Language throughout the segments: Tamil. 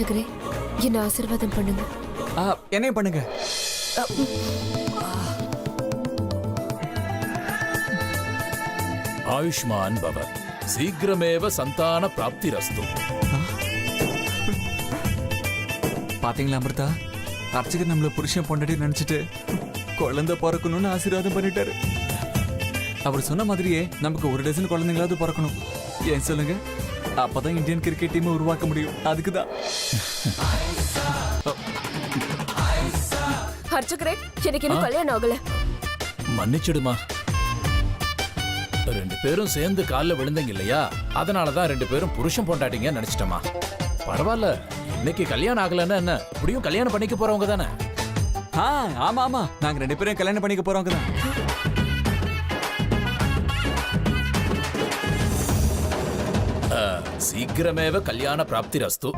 அர்ச்சகரே, என்ன ஆசீர்வாதம் பண்ணுங்க. என்னையும் பண்ணுங்க. ஆயுஷ்மான் பவ, சீக்கிரமேவ சந்தான பிராப்திரஸ்து. பாத்தீங்களா அமிர்தா, அர்ச்சகர் நம்மள புருஷன் பொண்டாட்டி நினைச்சிட்டு குழந்தை பிறக்கணும்னு ஆசீர்வாதம் பண்ணிட்டாரு. அவர் சொன்ன மாதிரியே நமக்கு ஒரு டசன் குழந்தைங்களாவது பிறக்கணும். ஏன் சொல்லுங்க? அப்பதான் இந்தியன் கிரிக்கெட் டீமை உருவாக்க முடியும். அதுக்குதான். அர்ச்சகரே, எனக்கு இன்னும் கல்யாணம் ஆகல. மன்னிச்சிடுமா, ரெண்டு பேரும் சேர்ந்து கால்ல விழுந்தீங்க இல்லையா, அதனாலதான் ரெண்டு பேரும் புருஷன் பொண்டாட்டிங்க நினைச்சிட்டமா. பரவாயில்ல, இன்னைக்கு கல்யாணம் ஆகலன்னா என்ன, இப்படியும் கல்யாணம் பண்ணிக்க போறவங்க தானே. ஆமா ஆமா, நாங்க ரெண்டு பேரும் கல்யாணம் பண்ணிக்க போறவங்க தான். சீக்கிரமேவ கல்யாண பிராப்திரஸ்து.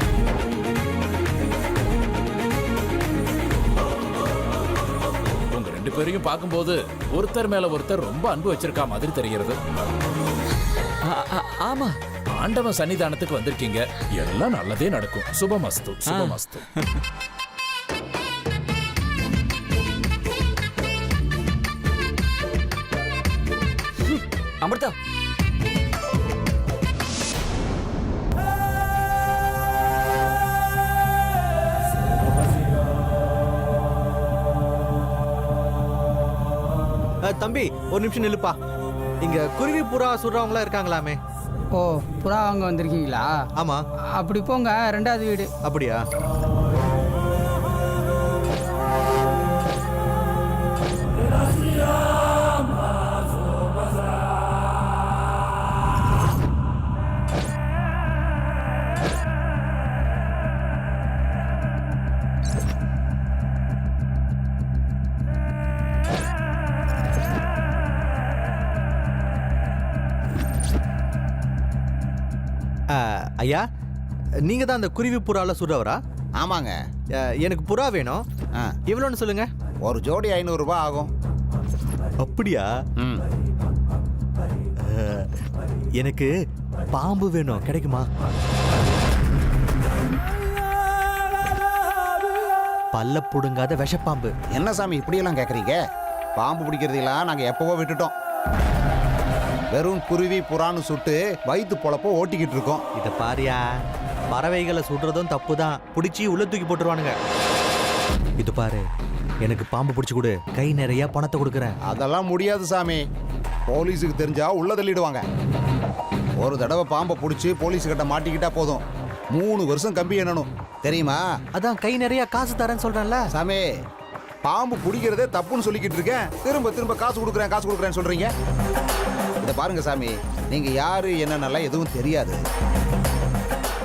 உங்க ரெண்டு பேரையும் பார்க்கும்போது ஒருத்தர் மேல ஒருத்தர் ரொம்ப அன்பு வச்சிருக்கா மாதிரி தெரிகிறது. ஆமா, ஆண்டவன் சன்னிதானத்துக்கு வந்திருக்கீங்க, எல்லாம் நல்லதே நடக்கும். சுபமஸ்து, சுபமஸ்து. அமிர்தா, தம்பி ஒரு நிமிஷம் நில்லுப்பா. இங்க குருவி புறா சுடுறவங்களா இருக்காங்களாமே. ஓ, புறா அங்கே வந்திருக்கீங்களா? ஆமா. அப்படி போங்க, 2வது வீடு. அப்படியா? ஐயா, நீங்க தான் அந்த குருவி புறால சுடுறவரா? ஆமாங்க. எனக்கு புறா வேணும். எவ்வளோன்னு சொல்லுங்க. ஒரு ஜோடி 500 ரூபாய் ஆகும். அப்படியா? எனக்கு பாம்பு வேணும், கிடைக்குமா? பல்ல புடுங்காத விஷப்பாம்பு. என்ன சாமி இப்படியெல்லாம் கேட்குறீங்க? பாம்பு பிடிக்கிறதெல்லாம் நாங்கள் எப்பவோ விட்டுட்டோம். வெறும் குருவி புறான்னு சுட்டு வயிற்று பொழப்போ ஓட்டிக்கிட்டு இருக்கோம். இதை பாரியா, பறவைகளை சுடுறதும் தப்பு தான், பிடிச்சி உள்ள தூக்கி போட்டுருவானுங்க. இது பாரு, எனக்கு பாம்பு பிடிச்சி கொடு, கை நிறைய பணத்தை கொடுக்குறேன். அதெல்லாம் முடியாது சாமி, போலீஸுக்கு தெரிஞ்சா உள்ள தள்ளிடுவாங்க. ஒரு தடவை பாம்பை பிடிச்சி போலீஸுக்கிட்ட மாட்டிக்கிட்டா போதும், 3 வருஷம் கம்பி எண்ணணும், தெரியுமா? அதான் கை நிறைய காசு தரேன்னு சொல்றேன்ல சாமி. பாம்பு பிடிக்கிறதே தப்புன்னு சொல்லிக்கிட்டு இருக்கேன், திரும்ப திரும்ப காசு கொடுக்குறேன்னு சொல்றீங்க. இதை பாருங்க சாமி, நீங்க யாரு என்னென்னலாம் எதுவும் தெரியாது.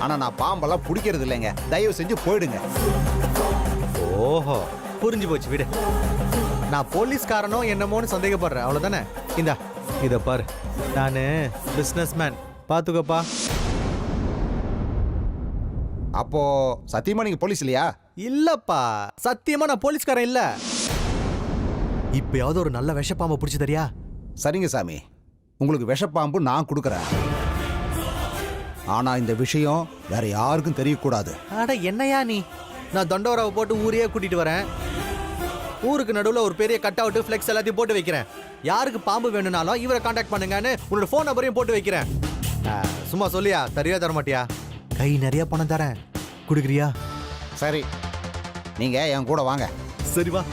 ஆனா நான் பாம்பெல்லாம் பிடிக்கிறது இல்லைங்க, தயவு செஞ்சு போயிடுங்க. ஓஹோ, புரிஞ்சு போச்சு, விடு. நான் போலீஸ்காரனோ என்னமோன்னு சந்தேகப்படுறேன், அவ்வளவுதானே. இந்தா இதை பாரு, நான் பிசினஸ் மேன், பாத்துக்கோப்பா. அப்போ சத்தியமா நீங்க போலீஸ் இல்லையா? இல்லப்பா, சத்தியமா நான் போலீஸ்காரன் இல்ல. இப்பயாவது ஒரு நல்ல விஷப்பாம்பை பிடிச்சி தரியா? சரிங்க சாமி, உங்களுக்கு விஷப்பாம்பு நான் கொடுக்குறேன். ஆனா இந்த விஷயம் வேற யாருக்கும் தெரியக்கூடாது. அட என்னையா நீ, நான் தண்டோராவை போட்டு ஊரையே கூட்டிட்டு வரேன். ஊருக்கு நடுவில் ஒரு பெரிய கட் அவுட் ஃபிளெக்ஸ் எல்லாத்தையும் போட்டு வைக்கிறேன். யாருக்கு பாம்பு வேணும்னாலும் இவரை கான்டாக்ட் பண்ணுங்கன்னு உன்னோட ஃபோன் நம்பரையும் போட்டு வைக்கிறேன். சும்மா சொல்லியா, தரையா தர மாட்டியா? கை நிறைய பணம் தரேன், கொடுக்குறியா? சரி, நீங்க என் கூட வாங்க. சரி வா.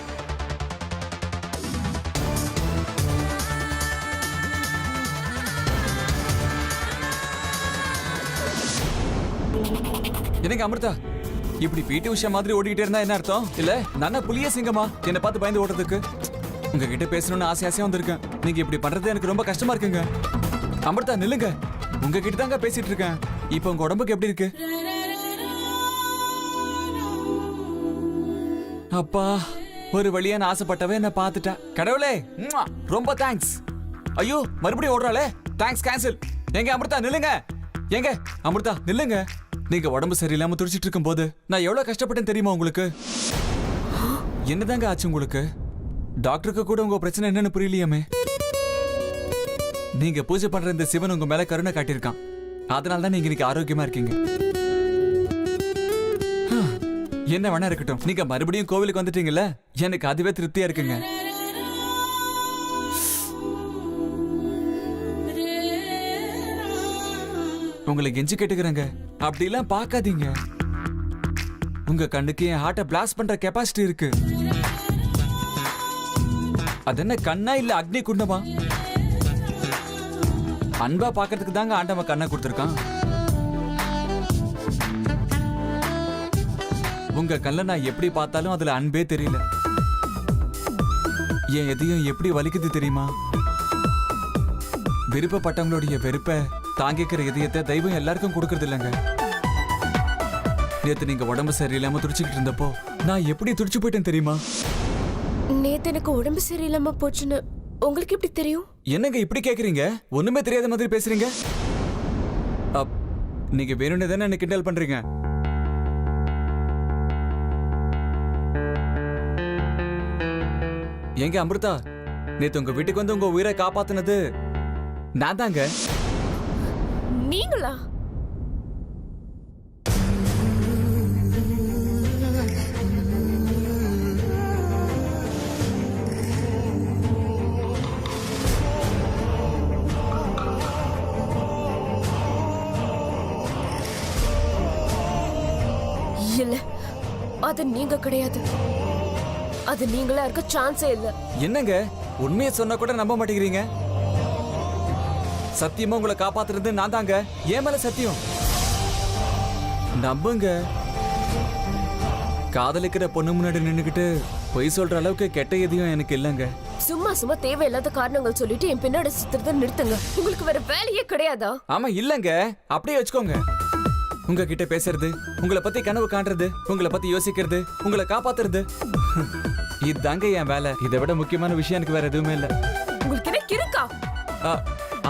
என்னங்க அமிர்தா, இப்படி பிடி உஷா மாதிரி ஓடிக்கிட்டே இருந்தா என்ன அர்த்தம்? இல்ல நானா புலிய சிங்கமா என்ன பார்த்து பயந்து ஓடுறதுக்கு? உங்ககிட்ட பேசணும்னு ஆசையா வந்திருக்கேன். நீங்க இப்படி பண்றது எனக்கு ரொம்ப கஷ்டமா இருக்குங்க. அமிர்தா நில்லுங்க, உங்ககிட்ட தாங்க பேசிட்டு இருக்கேன். இப்போ உங்க உடம்புக்கு எப்படி இருக்கு? அப்பா, ஒரு வழியா நான் ஆசைப்பட்டவே என்ன பார்த்துட்டா. கடவுளே, ரொம்ப தேங்க்ஸ். ஐயோ, மறுபடியும் ஓடுறாளே, தேங்க்ஸ் கேன்சல். எங்க அமிர்தா நில்லுங்க, எங்க அமிர்தா நில்லுங்க. நீங்க உடம்பு சரியில்லாம துடிச்சிட்டு இருக்கும் போது நான் எவ்வளவு கஷ்டப்பட்டேன் தெரியுமா உங்களுக்கு? என்னதாங்க ஆச்சு உங்களுக்கு? டாக்டருக்கு கூட உங்க பிரச்சனை என்னன்னு புரியலையாமே. நீங்க பூஜை பண்ற இந்த சிவன் உங்க மேல கருணை காட்டியிருக்கான். அதனால தான் நீங்க இன்னைக்கு ஆரோக்கியமா இருக்கீங்க. என்ன வேணா இருக்கட்டும், நீங்க மறுபடியும் கோவிலுக்கு வந்துட்டீங்கல்ல, எனக்கு அதுவே திருப்தியா இருக்குங்க. உங்களை கெஞ்சி கேட்டுக்கிறேங்க, அப்படிலாம் பார்க்காதீங்க. உங்க கண்ணுக்கு என் ஹார்ட்டை பிளாஸ்ட் பண்ற கெப்பாசிட்டி இருக்கு. அது என்ன கண்ணா இல்ல அக்னி குண்டமா? அன்பா பாக்கிறதுக்கு தாங்க ஆண்டவன் கண்ணை கொடுத்துருக்கான். உங்க கல்ல நான் எப்படி பார்த்தாலும் அதுல அன்பே தெரியல. என் எதையும் எப்படி வலிக்குது தெரியுமா? விருப்பப்பட்டவங்களுடைய வெறுப்பை தாங்கிக்கிற இதயத்தை தெய்வம் எல்லாருக்கும் கொடுக்கறது இல்லைங்க. நேத்து நீங்க உடம்பு சரியில்லாம துடிச்சுக்கிட்டு இருந்தப்போ நான் எப்படி துடிச்சு போயிட்டேன் தெரியுமா? நேத்து எனக்கு உடம்பு சரியில்லாம போச்சுன்னு உங்களுக்கு எப்படி தெரியும்? என்னங்க இப்படி கேக்குறீங்க? ஒண்ணுமே தெரியாத மாதிரி பேசுறீங்க. நீங்க வேணும்னு தானே என்ன கிண்டல் பண்றீங்க? எங்க அமிர்தா, நேத்து உங்க வீட்டுக்கு வந்து உங்க உயிரை காப்பாத்துனது நான் தாங்க. நீங்களா? இல்ல, அது நீங்க கிடையாது. அது நீங்களா இருக்க சான்ஸே இல்ல. என்னங்க உண்மையை சொன்னா கூட நம்ப மாட்டேங்கிறீங்க? சத்தியமா உங்களை காப்பாத்துறது நான் தாங்க. ஏன் மேல சத்தியம், நம்புங்க. காதலிக்கிற பொண்ணு முன்னாடி நின்னுக்கிட்டு பொய் சொல்ற அளவுக்கு கெட்ட எதையும் எனக்கு இல்லைங்க. சும்மா சும்மா தேவையில்லாத காரணங்கள் சொல்லிட்டு என் பின்னாடி சுத்துறத நிறுத்துங்க. உங்களுக்கு வேற வேலையே கிடையாதா? ஆமா இல்லங்க, அப்படியே வச்சுக்கோங்க. உங்ககிட்ட பேசுறது, உங்களை பத்தி கனவு காண்றது, உங்களை பத்தி யோசிக்கிறது, உங்களை காப்பாத்துறது, இதுதாங்க என் வேலை. இதை விட முக்கியமான விஷயம் எனக்கு வேற எதுவுமே இல்ல. உங்களுக்கு என்ன கிறுக்கா?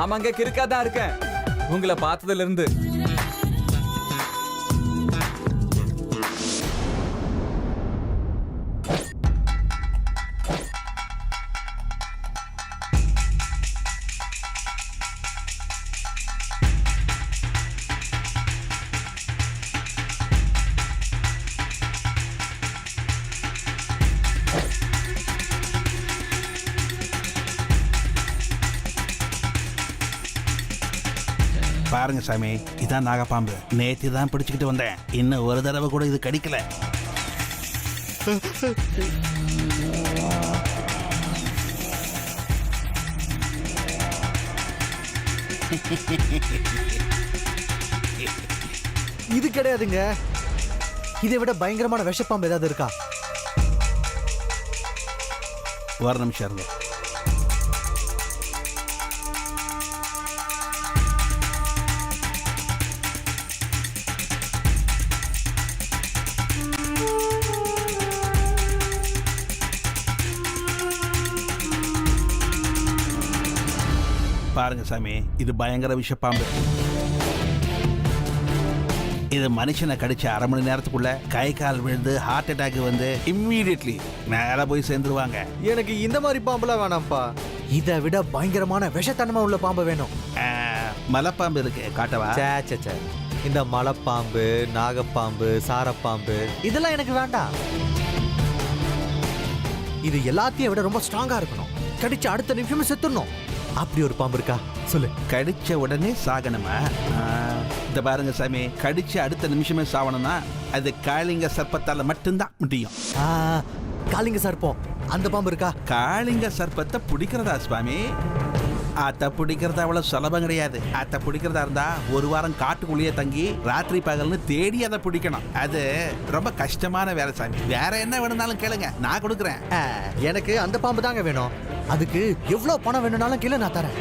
ஆமாங்க, கிறுக்கா தான் இருக்கேன் உங்களை பார்த்ததுல இருந்து. பாருங்க சாமி, இதான் நாகப்பாம்பு. நேற்று தான் பிடிச்சிக்கிட்டு வந்தேன். இன்னும் ஒரு தடவை கூட இது கடிக்கல. இது கிடையாதுங்க. இதை விட பயங்கரமான விஷப்பாம்பு ஏதாவது இருக்கா? ஒரு நிமிஷம் இருங்க. பாருங்க சாமி, இது பயங்கர விஷப்பாம்பு. இது மனுஷனை கடிச்ச அரை மணி நேரத்துக்குள்ள கை கால் விழுந்து ஹார்ட் அட்டாக் வந்து இம்மீடியட்லி மேல போய் சேர்ந்துருவாங்க. எனக்கு இந்த மாதிரி பாம்புலாம் வேணாம்ப்பா. இதை விட பயங்கரமான விஷத்தன்மை உள்ள பாம்பு வேணும். மலைப்பாம்பு இருக்கு, காட்டவா? சே சே, இந்த மலைப்பாம்பு, நாகப்பாம்பு, சாரப்பாம்பு இதெல்லாம் எனக்கு வேண்டாம். இது எல்லாத்தையும் விட ரொம்ப ஸ்ட்ராங்கா இருக்கணும். கடிச்ச அடுத்த நிமிஷமே செத்துடணும். அப்படி ஒரு பாம்பு இருக்கா சொல்லு. கடிச்ச உடனே சாகணுமா? இந்த பாருங்க சாமி, கடிச்ச அடுத்த நிமிஷமே சாவணும்னா அது காளிங்க சர்ப்பத்தால மட்டும்தான் முடியும். காளிங்க சர்ப்பம் அந்த பாம்பு இருக்கா? காளிங்க சர்ப்பத்தை பிடிக்கிறதா சுவாமி? அத்தை பிடிக்கிறது அவ்வளவு சுலபம் கிடையாது. அத்தை பிடிக்கிறதா இருந்தா ஒரு வாரம் காட்டுக்குள்ளேயே தங்கி ராத்திரி பகல்னு தேடி அதை பிடிக்கணும். அது ரொம்ப கஷ்டமான வேலை சாமி. வேற என்ன வேணும்னாலும் கேளுங்க, நான் கொடுக்குறேன். எனக்கு அந்த பாம்பு தாங்க வேணும். அதுக்கு எவ்வளவு பணம் வேணும்னாலும் கேளு, நான் தரேன்.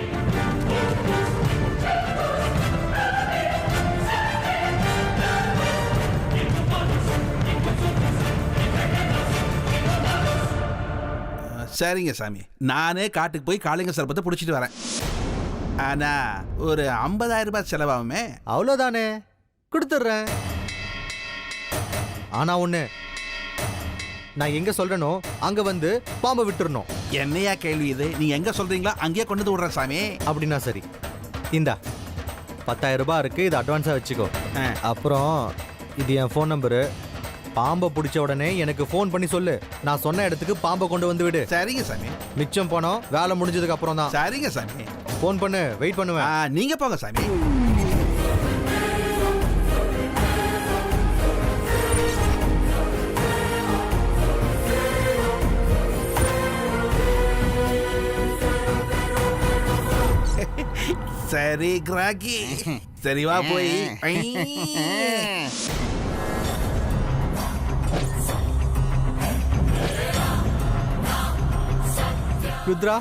சரிங்க சாமி, நானே காட்டுக்கு போய் காளிங்க சர்ப்பத்தை பிடிச்சிட்டு வரேன். ஆனா ஒரு 50,000 ரூபாய் செலவாகுமே. அவ்வளோதானே, கொடுத்துட்றேன். ஆனா ஒண்ணு, நான் எங்க சொல்றேனோ அங்க வந்து பாம்பை விட்டுறணும். என்னையா கேள்வி இது? நீங்க எங்க சொல்றீங்களோ அங்கேயே கொண்டு வந்து விடுறேன் சாமி. அப்படின்னா சரி, இந்தா 10,000 ரூபாய் இருக்கு, இது அட்வான்ஸா வச்சுக்கோ. அப்புறம் இது என் ஃபோன் நம்பரு. பாம்பை பிடிச்ச உடனே எனக்கு ஃபோன் பண்ணி சொல்லு. நான் சொன்ன இடத்துக்கு பாம்பை கொண்டு வந்து விடு. சரிங்க சாமி. மிச்சம் பணம் வேலை முடிஞ்சதுக்கு அப்புறம் தான். சரிங்க சாமி. ஃபோன் பண்ணு, வெயிட் பண்ணுவேன். நீங்க போங்க சாமி. சரி கிராக்கி, சரி வா போய். ருத்ரா,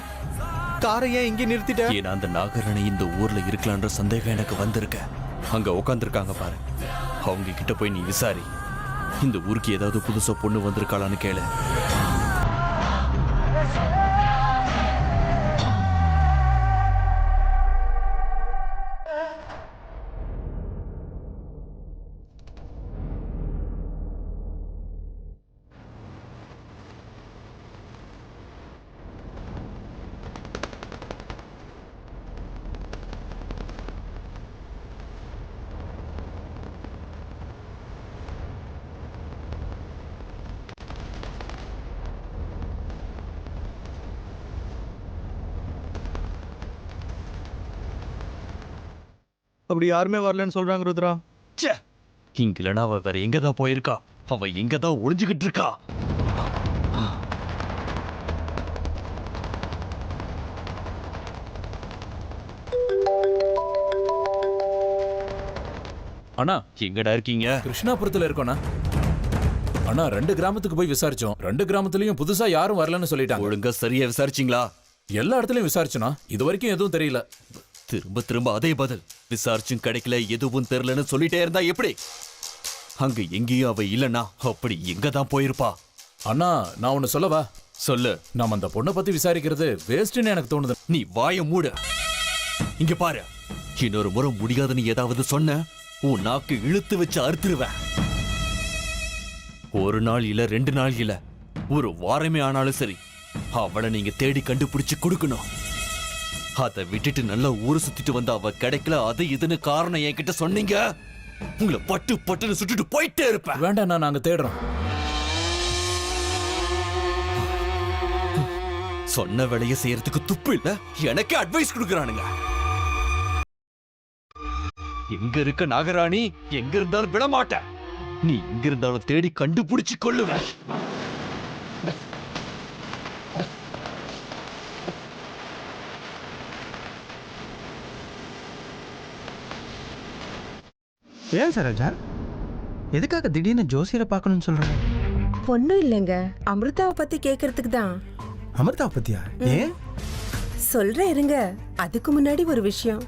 காரை ஏன் இங்கே நிறுத்திட்ட? ஏன்னா அந்த நாகரணி இந்த ஊர்ல இருக்கலான்ற சந்தேகம் எனக்கு வந்திருக்க. அங்க உட்காந்துருக்காங்க பாரு, அவங்க கிட்ட போய் நீ விசாரி. இந்த ஊருக்கு ஏதாவது புதுசா பொண்ணு வந்திருக்காளான்னு கேளு. அப்படி யாருமே வரலன்னு சொல்றாங்க ருத்ரா. இங்க இல்லைன்னா அவ வேற எங்கதான் போயிருக்கா? அவ எங்கதான் ஒளிஞ்சுகிட்டு இருக்கா? அண்ணா, எங்கடா இருக்கீங்க? கிருஷ்ணாபுரத்துல இருக்கோண்ணா. அண்ணா, 2 கிராமத்துக்கு போய் விசாரிச்சோம். 2 கிராமத்துலயும் புதுசா யாரும் வரலன்னு சொல்லிட்டாங்க. ஒழுங்கா சரியா விசாரிச்சீங்களா? எல்லா இடத்துலயும் விசாரிச்சோண்ணா, இது வரைக்கும் எதுவும் தெரியல. திரும்ப திரும்ப அதே பதில். விசாரிச்சும் கிடைக்கல, எதுவும் தெரியலன்னு சொல்லிட்டே இருந்தா எப்படி? அங்க எங்கேயும் அவ இல்லனா அப்படி எங்க தான் போயிருப்பா? அண்ணா, நான் ஒன்னு சொல்லவா? சொல்லு. நாம அந்த பொண்ணை பத்தி விசாரிக்கிறது வேஸ்ட்னு எனக்கு தோணுது. நீ வாய மூடு. இங்க பாரு, இன்னொரு முறை முடியாதுன்னு ஏதாவது சொன்ன உன் நாக்கு இழுத்து வச்சு அறுத்துருவேன். ஒரு நாள் இல்ல, 2 நாள் இல்ல, ஒரு வாரமே ஆனாலும் சரி, அவளை நீங்க தேடி கண்டுபிடிச்சு கொடுக்கணும். அதை விட்டுட்டு நல்லா ஊரை சுத்திட்டு வந்த அவ கிடைக்கல, அது இதுன்னு காரணம் என்கிட்ட சொன்னீங்க, உங்களை பட்டு பட்டுன்னு சுட்டுட்டு போயிட்டே இருப்பேன். வேண்டாண்ணா, நாங்க தேடுறோம். சொன்ன வேலையை செய்யறதுக்கு துப்பு இல்ல, எனக்கு அட்வைஸ் கொடுக்கறானுங்க. எங்க இருக்க நாகராணி? எங்க இருந்தாலும் விட மாட்டேன். நீ எங்க இருந்தாலும் தேடி கண்டுபிடிச்சு கொள்ளுவேன். ஏன் சரோஜா, எதுக்காக திடீர்னு ஜோசியரை பார்க்கணும்னு சொல்றாங்க? ஒன்றும் இல்லைங்க, அமிர்தாவை பத்தி கேட்கறதுக்கு தான். அமிர்தாவை பத்தியா? ஏன்? சொல்றேன் இருங்க. அதுக்கு முன்னாடி ஒரு விஷயம்.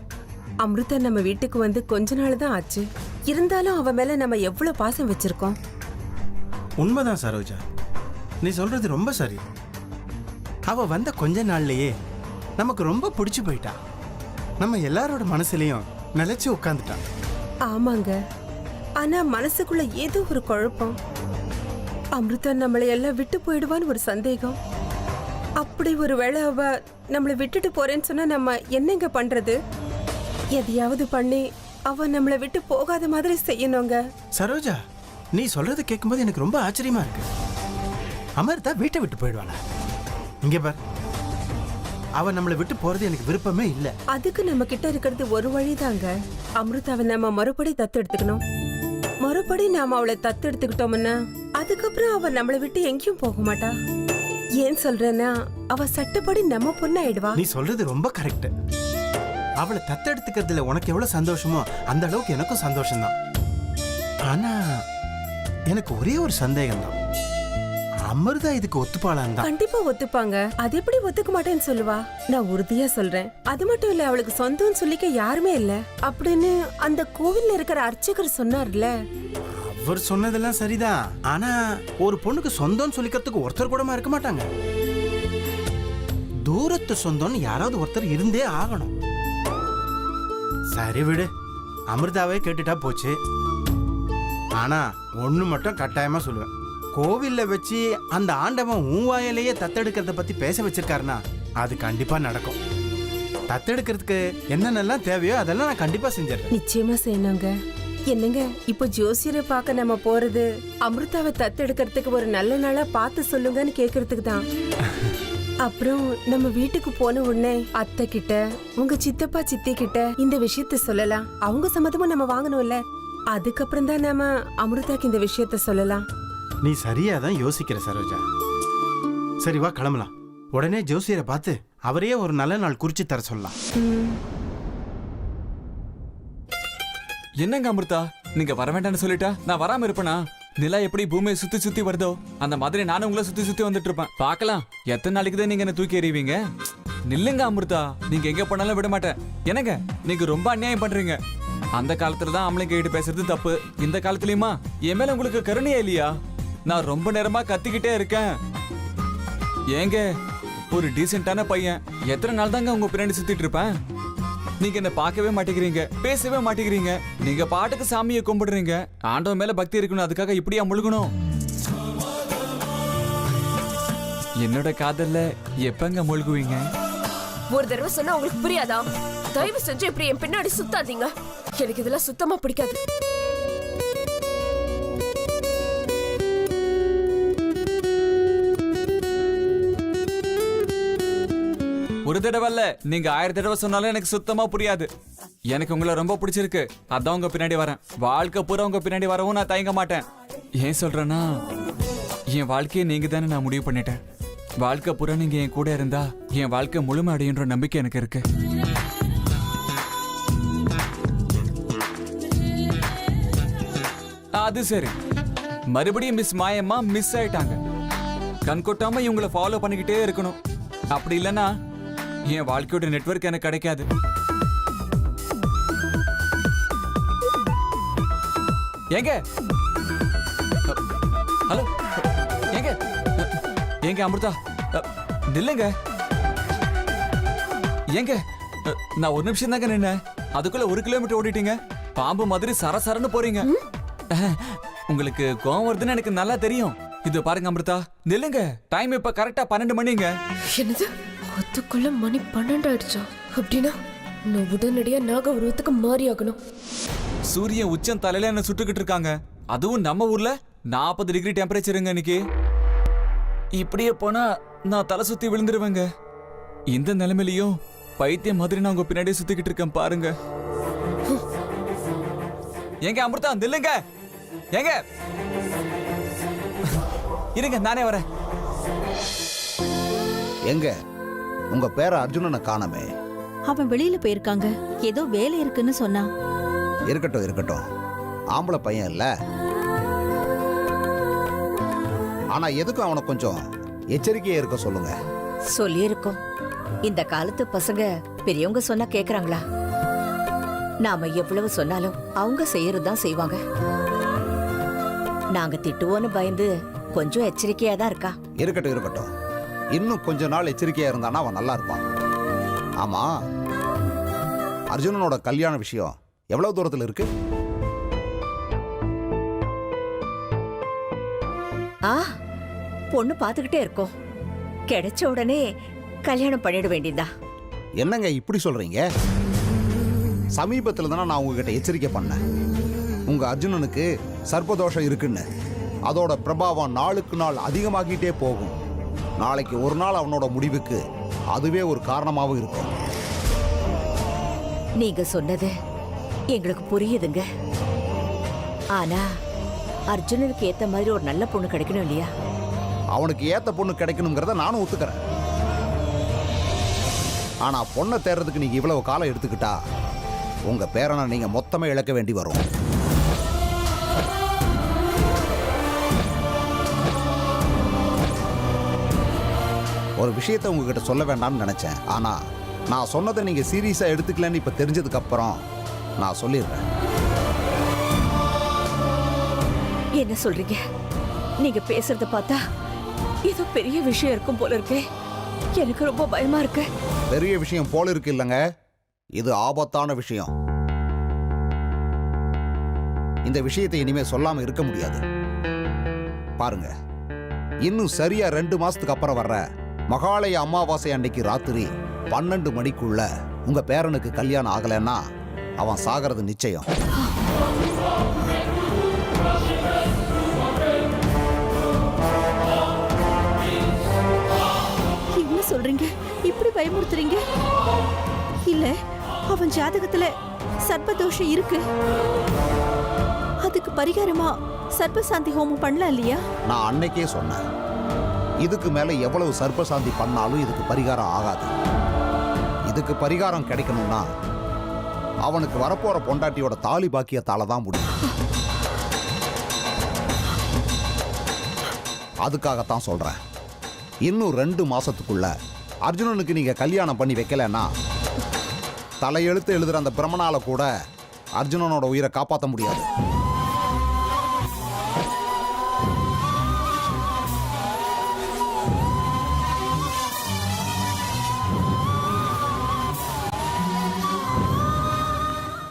அமிர்தா நம்ம வீட்டுக்கு வந்து கொஞ்ச நாள் தான் ஆச்சு. இருந்தாலும் அவ மேல நம்ம எவ்வளவு பாசம் வச்சிருக்கோம். உண்மைதான் சரோஜா, நீ சொல்றது ரொம்ப சரி. அவ வந்த கொஞ்ச நாள்லயே நமக்கு ரொம்ப பிடிச்சு போயிட்டா. நம்ம எல்லாரோட மனசுலயும் நிலைச்சு உட்காந்துட்டா. ஆமாங்க, ஆனா மனசுக்குள்ள ஏதோ ஒரு குழப்பம். அமிர்தா நம்மளை எல்லாம் விட்டு போயிடுவான்னு ஒரு சந்தேகம். அப்படி ஒரு வேளை அவ நம்மளை விட்டுட்டு போறேன்னு சொன்னா நம்ம என்னங்க பண்றது? எதையாவது பண்ணி அவ நம்மளை விட்டு போகாத மாதிரி செய்யணுங்க. சரோஜா, நீ சொல்றது கேட்கும்போது எனக்கு ரொம்ப ஆச்சரியமா இருக்கு. அமிர்தா வீட்டை விட்டு போயிடுவாளா? இங்க பார், அவ நம்மளை விட்டு போறது எனக்கு விருப்பமே இல்ல. அதுக்கு நம்ம கிட்ட இருக்கிறது ஒரு வழிதாங்க. அமிர்தாவை நம்ம மறுபடி தத்து எடுத்துக்கணும். மறுபடி நாம அவளை தத்து எடுத்துக்கிட்டோம்னா அதுக்கப்புறம் அவ நம்மளை விட்டு எங்கேயும் போக மாட்டா. ஏன் சொல்றேன்னா, அவ சட்டப்படி நம்ம பொண்ணாயிடுவா. நீ சொல்றது ரொம்ப கரெக்ட். அவளை தத்தெடுத்துக்கிறதுல உனக்கு எவ்வளவு சந்தோஷமோ அந்த அளவுக்கு எனக்கும் சந்தோஷம்தான். ஆனா எனக்கு ஒரே ஒரு சந்தேகம் தான், அமிர்தா இதுக்கு ஒத்துப்பாளான் தான். கண்டிப்பா ஒத்துப்பாங்க. அது எப்படி ஒத்துக்க மாட்டேன்னு சொல்லுவா? நான் உறுதியா சொல்றேன். அது மட்டும் இல்ல, அவளுக்கு சொந்தம்னு சொல்லிக்க யாருமே இல்ல அப்படின்னு அந்த கோவில்ல இருக்கிற அர்ச்சகர் சொன்னார்ல. அவர் சொன்னதெல்லாம் சரிதான். ஆனா ஒரு பொண்ணுக்கு சொந்தம்னு சொல்லிக்கிறதுக்கு ஒருத்தர் கூடமா இருக்க மாட்டாங்க. தூரத்து சொந்தம்னு யாராவது ஒருத்தர் இருந்தே ஆகணும். சரி விடு, அமிர்தாவே கேட்டுட்டா போச்சு. ஆனா ஒண்ணு மட்டும் கட்டாயமா சொல்லுவேன், கோவில்ல வச்சு அந்த ஆண்டவன் உன் வாயிலேயே தத்தெடுக்கிறத பத்தி பேச வச்சிருக்காருன்னா அது கண்டிப்பா நடக்கும். தத்தெடுக்கிறதுக்கு என்னென்னலாம் தேவையோ அதெல்லாம் நான் கண்டிப்பா செஞ்சிடறேன். நிச்சயமா செய்யணுங்க. என்னங்க இப்போ ஜோசியரை பார்க்க நம்ம போறது அமிர்தாவை தத்தெடுக்கிறதுக்கு ஒரு நல்ல நாளா பார்த்து சொல்லுங்கன்னு கேக்குறதுக்கு தான். அப்புறம் நம்ம வீட்டுக்கு போன உடனே அத்தை கிட்ட உங்க சித்தப்பா சித்தி கிட்ட இந்த விஷயத்த சொல்லலாம். அவங்க சம்மதமும் நம்ம வாங்கணும்ல. அதுக்கப்புறம் தான் நாம அமிர்தாக்கு இந்த விஷயத்த சொல்லலாம். நீ சரியா தான் யோசிக்கிற சரோஜா. சரி வா கிளம்பலாம். உடனே ஜோசியரை பார்த்து அவரையே ஒரு நல்ல நாள் குறிச்சு தர சொல்லலாம். என்னங்க அமிர்தா, நீங்க வர வேண்டாம்னு சொல்லிட்டா நான் வராம இருப்பேனா? நிலா எப்படி பூமியை சுத்தி சுத்தி வருதோ அந்த மாதிரி நானும் உங்களை சுத்தி சுத்தி வந்துட்டு இருப்பேன். பார்க்கலாம் எத்தனை நாளைக்கு தான் நீங்க என்ன தூக்கி எறிவீங்க. நில்லுங்க அமிர்தா, நீங்க எங்க போனாலும் விட மாட்டேன். என்னங்க நீங்க ரொம்ப அநியாயம் பண்றீங்க. அந்த காலத்துல தான் ஆம்பளைங்க கிட்ட பேசுறது தப்பு. இந்த காலத்துலயுமா என் மேல உங்களுக்கு கருணையா இல்லையா? நான் ரொம்ப நேரமா கத்திக்கிட்டே இருக்கேன். ஏங்க ஒரு டீசென்டான பையன், எத்தனை நாள் தாங்க உங்க பின்னாடி சுத்திட்டு இருப்பேன்? நீங்க என்ன பார்க்கவே மாட்டேங்கிறீங்க, பேசவே மாட்டேங்கிறீங்க. நீங்க பாட்டுக்கு சாமியை கும்பிடுறீங்க. ஆண்டவன் மேல பக்தி இருக்கணும், அதுக்காக இப்படியா முழுகணும்? என்னோட காதல்ல எப்பங்க முழுகுவீங்க? ஒரு தடவை சொன்னா உங்களுக்கு புரியாதா? தயவு செஞ்சு இப்படி என் பின்னாடி சுத்தாதீங்க. எனக்கு இதெல்லாம் சுத்தமா பிடிக்காது. ஒரு தடவை இல்ல, நீங்க 1000 தடவை சொன்னாலும் எனக்கு சுத்தமா புரியாது. எனக்கு உங்களை ரொம்ப பிடிச்சிருக்கு, அதான் உங்க பின்னாடி வரேன். வாழ்க்கை பூரா உங்க பின்னாடி வரவும் நான் தயங்க மாட்டேன். ஏன் சொல்றேன்னா, என் வாழ்க்கையை நீங்க தானே நான் முடிவு பண்ணிட்டேன். வாழ்க்கை பூரா நீங்க என் கூட இருந்தா என் வாழ்க்கை முழுமை அடையுன்ற நம்பிக்கை எனக்கு இருக்கு. அது சரி, மறுபடியும் மிஸ் மாயம்மா மிஸ் ஆயிட்டாங்க. கண் கொட்டாம இவங்களை ஃபாலோ பண்ணிக்கிட்டே இருக்கணும். அப்படி இல்லைன்னா என் வாழ்க்கையோட நெட்வொர்க் எனக்கு கிடைக்காது. ஏங்க ஹலோ, ஏங்க ஏங்க அமிர்தா நில்லுங்க. ஏங்க நான் ஒரு நிமிஷம் தாங்க நின்னேன், அதுக்குள்ள 1 கிலோமீட்டர் ஓடிட்டீங்க. பாம்பு மாதிரி சரசரன்னு போறீங்க. உங்களுக்கு கோவம் வருதுன்னு எனக்கு நல்லா தெரியும். இது பாருங்க அமிர்தா, நில்லுங்க. டைம் இப்ப கரெக்டா 12 மணிங்க. என்னது, அதுக்குள்ள மணி 12 ஆயிடுச்சா? அப்படின்னா நான் உடனடியா நாக உருவத்துக்கு மாறி ஆகணும். சூரியன் உச்சம் தலையில என்ன சுட்டுக்கிட்டு இருக்காங்க. அதுவும் நம்ம ஊர்ல 40 டிகிரி டெம்பரேச்சருங்க இன்னைக்கு. இப்படியே போனா நான் தலை சுத்தி விழுந்துருவேங்க. இந்த நிலைமையிலையும் பைத்தியம் மாதிரி நான் உங்க பின்னாடியே சுத்திக்கிட்டு இருக்கேன் பாருங்க. எங்க அமிர்தா நில்லுங்க. எங்க இருங்க, நானே வரேன். எங்க உங்க பேர அர்ஜுனனை காணமே? அவன் வெளியில போயிருக்காங்க, ஏதோ வேலை இருக்குன்னு சொன்னான். இருக்கட்டும் இருக்கட்டும், ஆம்பளை பையன் இல்ல. ஆனா எதுக்கும் அவனை கொஞ்சம் எச்சரிக்கையா இருக்க சொல்லுங்க. சொல்லியிருக்கோம். இந்த காலத்து பசங்க பெரியவங்க சொன்னா கேக்குறாங்களா? நாம எவ்வளவு சொன்னாலும் அவங்க செய்யறதுதான் செய்வாங்க. நாங்க திட்டுவோன்னு பயந்து கொஞ்சம் எச்சரிக்கையா தான் இருக்கா. இருக்கட்டும் இருக்கட்டும், இன்னும் கொஞ்ச நாள் எச்சரிக்கையா இருந்தானா அவன் நல்லா இருப்பான். ஆமா, அர்ஜுனனோட கல்யாண விஷயம் எவ்வளவு தூரத்துல இருக்கு? பொண்ணு பாத்துக்கிட்டே இருக்கோம். கிடைச்ச உடனே கல்யாணம் பண்ணிட வேண்டியதா. என்னங்க இப்படி சொல்றீங்க? சமீபத்துல தானே நான் உங்ககிட்ட எச்சரிக்கை பண்ணேன், உங்க அர்ஜுனனுக்கு சர்ப்பதோஷம் இருக்குன்னு. அதோட பிரபாவம் நாளுக்கு நாள் அதிகமாகிட்டே போகும். நாளைக்கு ஒரு நாள் அவனோட முடிவுக்கு அதுவே ஒரு காரணமாகவும் இருக்கும். நீங்க சொன்னது எங்களுக்கு புரியுதுங்க. ஆனா அர்ஜுனனுக்கு ஏத்த மாதிரி ஒரு நல்ல பொண்ணு கிடைக்கணும் இல்லையா? அவனுக்கு ஏத்த பொண்ணு கிடைக்கணுங்கிறத நானும் ஒத்துக்கிறேன். ஆனா பொண்ணை தேடுறதுக்கு நீங்க இவ்வளவு காலம் எடுத்துக்கிட்டா உங்க பேரனை நீங்க மொத்தமே இழக்க வேண்டி வரும். ஒரு விஷயத்தை உங்ககிட்ட சொல்ல வேண்டாம்னு நினைச்சேன். ஆனா நான் சொன்னதை நீங்க சீரியஸா எடுத்துக்கலன்னு இப்ப தெரிஞ்சதுக்கு அப்புறம் நான் சொல்லிடுறேன். என்ன சொல்றீங்க? நீங்க பேசுறத பார்த்தா ஏதோ பெரிய விஷயம் இருக்கும் போல இருக்கு. எனக்கு ரொம்ப பயமா இருக்கு. பெரிய விஷயம் போல இருக்கு இல்லைங்க, இது ஆபத்தான விஷயம். இந்த விஷயத்தை இனிமே சொல்லாம இருக்க முடியாது. பாருங்க, இன்னும் சரியா 2 மாசத்துக்கு அப்புறம் வர்ற மகாலய அமாவாசை அன்னைக்கு ராத்திரி 12 மணிக்குள்ள உங்க பேரனுக்கு கல்யாணம் ஆகலைன்னா அவன் சாகிறது நிச்சயம். என்ன சொல்றீங்க? இப்படி பயமுறுத்துறீங்க? இல்ல, அவன் ஜாதகத்துல சர்ப்பதோஷம் இருக்கு. அதுக்கு பரிகாரமா சர்ப்பசாந்தி ஹோமம் பண்ணலாம் இல்லையா? நான் அன்னைக்கே சொன்னேன், இதுக்கு மேல எவ்வளவு சர்ப்பசாந்தி பண்ணாலும் இதுக்கு பரிகாரம் ஆகாது. இதுக்கு பரிகாரம் கிடைக்கணும்னா அவனுக்கு வரப்போற பொண்டாட்டியோட தாலி பாக்கியத்தால தான் முடியும். அதுக்காகத்தான் சொல்றேன், இன்னும் 2 மாசத்துக்குள்ள அர்ஜுனனுக்கு நீங்க கல்யாணம் பண்ணி வைக்கலன்னா தலையெழுத்து எழுதுற அந்த பிரமனால கூட அர்ஜுனனோட உயிரை காப்பாற்ற முடியாது.